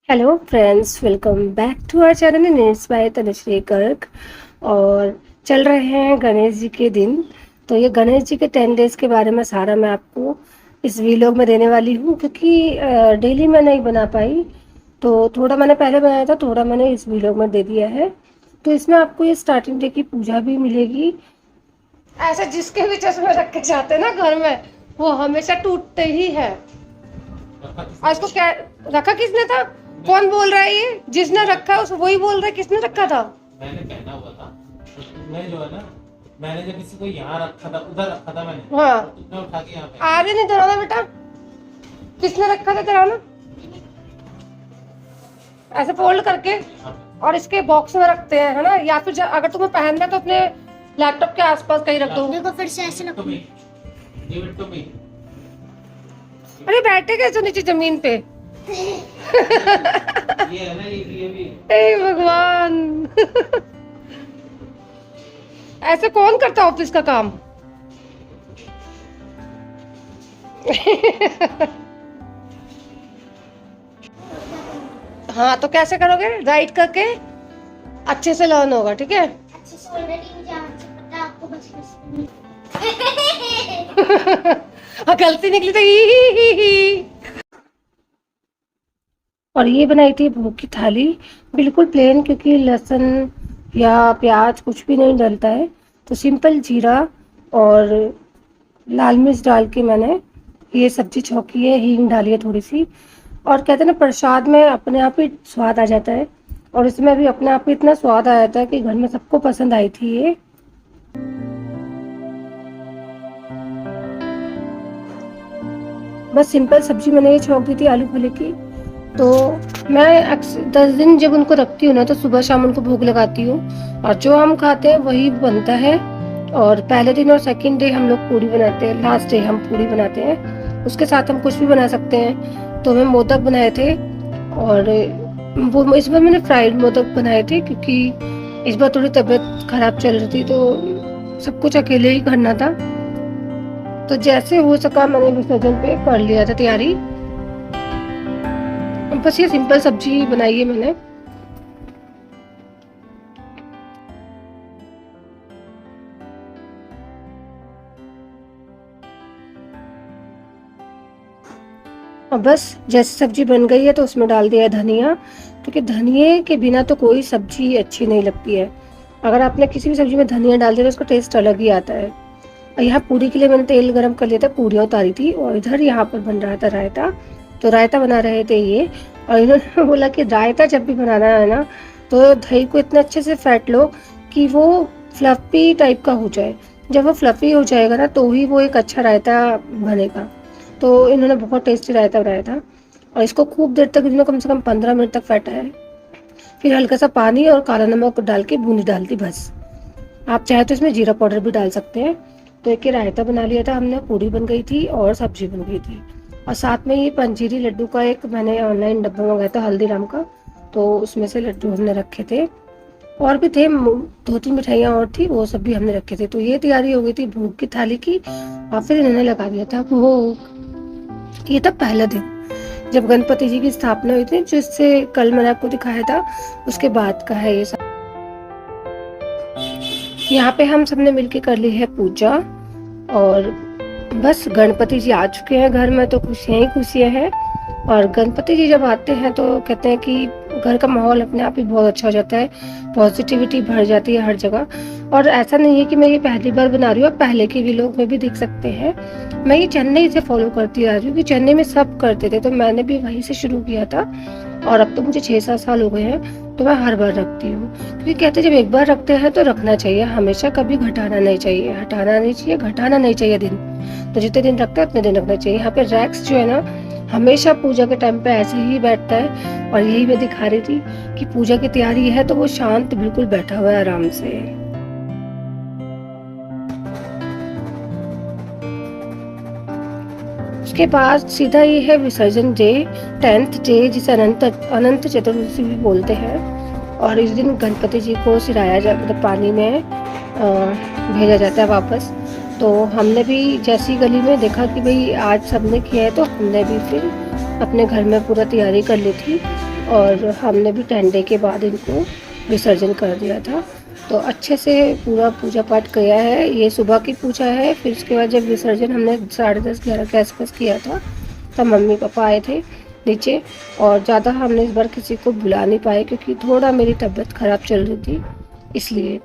Hello friends, welcome back to our channel needs by Tanushree Garg. और चल रहे हैं गणेश जी के दिन। तो ये गणेश जी के 10 डेज़ के बारे में सारा मैं आपको इस वीलॉग में देने वाली हूँ, क्योंकि डेली मैं नहीं बना पाई। तो थोड़ा मैंने पहले बनाया था, थोड़ा मैंने इस वीलॉग में दे दिया है। तो इसमें आपको ये स्टार्टिंग डे की पूजा भी मिलेगी। ऐसे जिसके भी चश्मे रखे जाते हैं ना घर में, वो हमेशा टूटते ही है। और इसको क्या रखा किसने था? कौन बोल रहा है? ये जिसने रखा उस वही बोल रहा है किसने रखा था। मैंने पहना हुआ था। तो तुमने जो है ना, मैंने जब किसी को यहाँ रखा था, उधर रखा था मैंने। हाँ, तो तुमने उठा के यहाँ पे आगे नहीं दराना बेटा। किसने रखा था दराना? ऐसे फोल्ड करके और इसके बॉक्स में रखते हैं, है ना? या फिर अगर तुम्हें पहनना है तो अपने लैपटॉप के आसपास कहीं रख दो। देखो फिर से ऐसे to me. Give it to me. अरे बैठे कैसे नीचे जमीन पे? ये है ना, ये भी हे भगवान। ऐसे कौन करता ऑफिस का काम? हाँ, तो कैसे करोगे? राइट करके अच्छे से लर्न होगा, ठीक है? अच्छे से ऑलरेडी मुझे आंसर पता है आपको बचपन से। हाँ, गलती निकली तो ही। और ये बनाई थी भोग की थाली, बिल्कुल प्लेन, क्योंकि लहसुन या प्याज कुछ भी नहीं डलता है। तो सिंपल जीरा और लाल मिर्च डाल के मैंने ये सब्जी छौंकी है, हींग डाली है थोड़ी सी। और कहते हैं ना, प्रसाद में अपने आप ही स्वाद आ जाता है, और इसमें भी अपने आप ही इतना स्वाद आ जाता है कि घर में सबको पसंद आई थी ये। बस सिंपल सब्जी मैंने ये छौंक दी थी आलू फली की। तो मैं 10 दिन जब उनको रखती हूँ ना, तो सुबह शाम उनको भोग लगाती हूँ, और जो हम खाते हैं वही बनता है। और पहले दिन और सेकंड डे हम लोग पूड़ी बनाते हैं, लास्ट डे हम पूड़ी बनाते हैं। उसके साथ हम कुछ भी बना सकते हैं। तो मैं मोदक बनाए थे, और वो इस बार मैंने फ्राइड मोदक बनाए थे, क्योंकि इस बार थोड़ी तबीयत खराब चल रही थी, तो सब कुछ अकेले ही करना था। तो जैसे हो सका मैंने विसर्जन पे कर लिया था तैयारी। बस ये सिंपल सब्जी बनाई है मैंने। और बस जैसे सब्जी बन गई है तो उसमें डाल दिया धनिया, क्योंकि धनिए के बिना तो कोई सब्जी अच्छी नहीं लगती है। अगर आपने किसी भी सब्जी में धनिया डाल दिया तो उसका टेस्ट अलग ही आता है। और यहाँ पूरी के लिए मैंने तेल गरम कर लिया था, पूरियाँ उतारी थी, और इधर यहाँ पर बन रहा था रायता। तो रायता बना रहे थे ये। और इन्होंने बोला कि रायता जब भी बनाना है ना, तो दही को इतने अच्छे से फेंट लो कि वो फ्लफी टाइप का हो जाए। जब वो फ्लफी हो जाएगा ना, तो ही वो एक अच्छा रायता बनेगा। तो इन्होंने बहुत टेस्टी रायता बनाया था, और इसको खूब देर तक इन्होंने कम से कम 15 मिनट तक फेंटा है। फिर हल्का सा पानी और काला नमक डाल के बूंदी डाल दी बस। आप चाहे तो इसमें जीरा पाउडर भी डाल सकते हैं। तो एक रायता बना लिया था हमने, पूरी बन गई थी और सब्जी बन गई थी। और साथ में ये पंजीरी लड्डू का एक मैंने ऑनलाइन डब्बा मंगाया था हल्दीराम का, तो उसमें से लड्डू हमने रखे थे। और भी थे, 2-3 मिठाइयाँ और थी, वो सब भी हमने रखे थे। तो ये तैयारी हो गई थी भोग की थाली की, और फिर इन्होंने लगा दिया था भोग। ये था पहला दिन जब गणपति जी की स्थापना हुई थी, जिससे कल मैंने आपको दिखाया था, उसके बाद का है ये सब। यहाँ पे हम सबने मिलके कर ली है पूजा, और बस गणपति जी आ चुके हैं घर में, तो खुशियाँ ही खुशियाँ हैं। और गणपति जी जब आते हैं तो कहते हैं कि घर का माहौल अपने आप ही बहुत अच्छा हो जाता है, पॉजिटिविटी बढ़ जाती है हर जगह। और ऐसा नहीं है कि मैं ये पहली बार बना रही हूँ, पहले के व्लॉग में भी देख सकते हैं। मैं ये चेन्नई से फॉलो करती आ रही हूँ, कि चेन्नई में सब करते थे, तो मैंने भी वहीं से शुरू किया था। और अब तो मुझे 6-7 साल हो गए हैं, तो मैं हर बार रखती हूँ, क्योंकि कहते हैं जब एक बार रखते हैं तो रखना चाहिए हमेशा, कभी घटाना नहीं चाहिए, हटाना नहीं चाहिए, घटाना नहीं चाहिए दिन। तो जितने दिन रखते हैं उतने दिन रखना चाहिए। यहाँ पे रैक्स जो है ना, हमेशा पूजा के टाइम पे ऐसे ही बैठता है, और यही मैं दिखा रही थी कि पूजा की तैयारी है तो वो शांत बिल्कुल बैठा हुआ है आराम से। उसके बाद सीधा ये है विसर्जन डे, 10th डे, जिसे अनंत चतुर्दशी भी बोलते हैं। और इस दिन गणपति जी को सिराया जा, मतलब पानी में भेजा जाता है वापस। तो हमने भी जैसी गली में देखा कि भाई आज सबने किया है, तो हमने भी फिर अपने घर में पूरा तैयारी कर ली थी। और हमने भी 10 डे के बाद इनको विसर्जन कर दिया था। तो अच्छे से पूरा पूजा पाठ किया है। ये सुबह की पूजा है। फिर उसके बाद जब विसर्जन हमने 10:30-11 के आसपास किया था, तब मम्मी पापा आए थे नीचे। और ज़्यादा हमने इस बार किसी को बुला नहीं पाए क्योंकि थोड़ा मेरी तबीयत ख़राब चल रही थी, इसलिए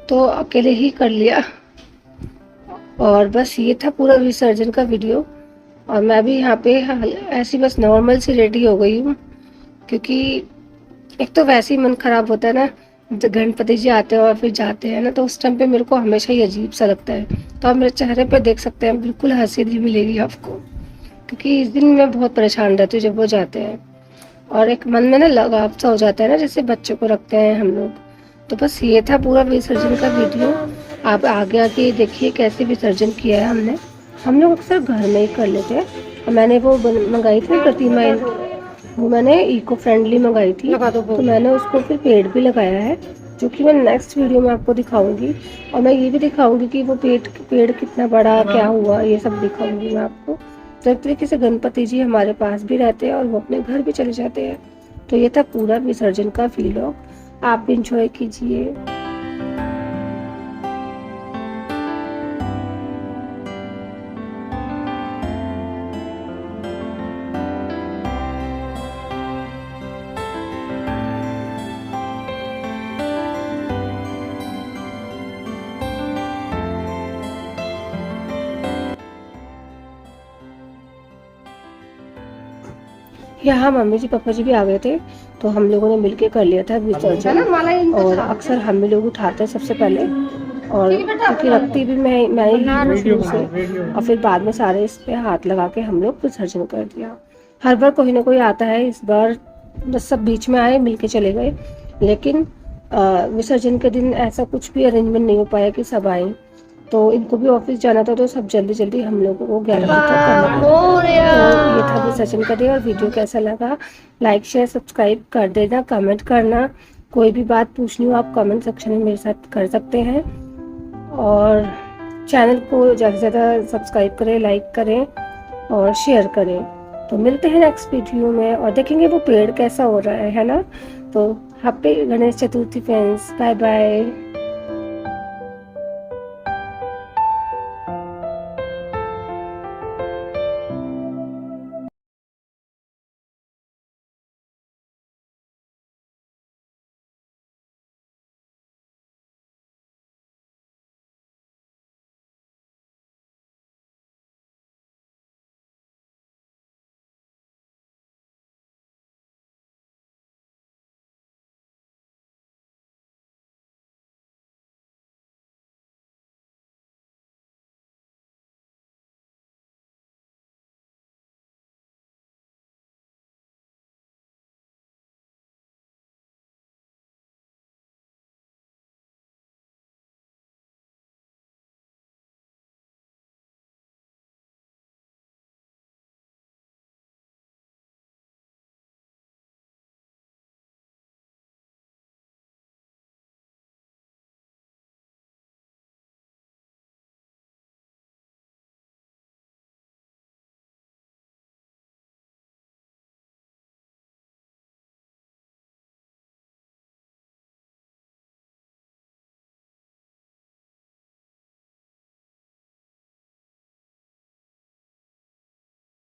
तो अकेले ही कर लिया। और बस ये था पूरा विसर्जन का वीडियो। और मैं भी यहाँ पे ऐसी बस नॉर्मल सी रेडी हो गई हूँ, क्योंकि एक तो वैसे ही मन खराब होता है ना, जब गणपति जी आते हैं और फिर जाते हैं ना, तो उस टाइम पे मेरे को हमेशा ही अजीब सा लगता है। तो आप मेरे चेहरे पे देख सकते हैं, बिल्कुल हंसी नहीं मिलेगी आपको, क्योंकि इस दिन मैं बहुत परेशान रहती हूँ जब वो जाते हैं। और एक मन में ना लगाव सा हो जाता है ना, जैसे बच्चों को रखते हैं हम लोग। तो बस ये था पूरा विसर्जन का वीडियो। आप आगे आके देखिए कैसे विसर्जन किया है हमने। हम लोग अक्सर घर में ही कर लेते हैं। और मैंने वो मंगाई थी प्रतिमा, वो मैंने इको फ्रेंडली मंगाई थी, तो मैंने उसको फिर पेड़ भी लगाया है, जो कि मैं नेक्स्ट वीडियो में आपको दिखाऊंगी। और मैं ये भी दिखाऊंगी कि वो पेड़ कितना बड़ा क्या हुआ, ये सब दिखाऊंगी मैं आपको। तो एक तरीके से गणपति जी हमारे पास भी रहते हैं और वो अपने घर भी चले जाते हैं। तो ये था पूरा विसर्जन का व्लॉग, आप भी इंजॉय कीजिए। यहाँ मम्मी जी पापा जी भी आ गए थे, तो हम लोगों ने मिलके कर लिया था विसर्जन। और अक्सर हम ही लोग उठाते हैं सबसे पहले, और क्योंकि रखती भी मैं ही शुरू से, और फिर बाद में सारे इस पे हाथ लगा के हम लोग विसर्जन कर दिया। हर बार कोई ना कोई आता है, इस बार बस सब बीच में आए, मिलके चले गए। लेकिन विसर्जन के दिन ऐसा कुछ भी अरेंजमेंट नहीं हो पाया कि सब आए। तो इनको भी ऑफिस जाना था, तो सब जल्दी जल्दी हम लोगों को 11 बजे तक करना था। तो ये था विसर्जन का डे। और वीडियो कैसा लगा, लाइक शेयर सब्सक्राइब कर देना, कमेंट करना। कोई भी बात पूछनी हो आप कमेंट सेक्शन में मेरे साथ कर सकते हैं। और चैनल को ज़्यादा से ज़्यादा सब्सक्राइब करें, लाइक करें और शेयर करें। तो मिलते हैं नेक्स्ट वीडियो में और देखेंगे वो पेड़ कैसा हो रहा है ना। तो happy Ganesh Chaturthi friends, bye bye.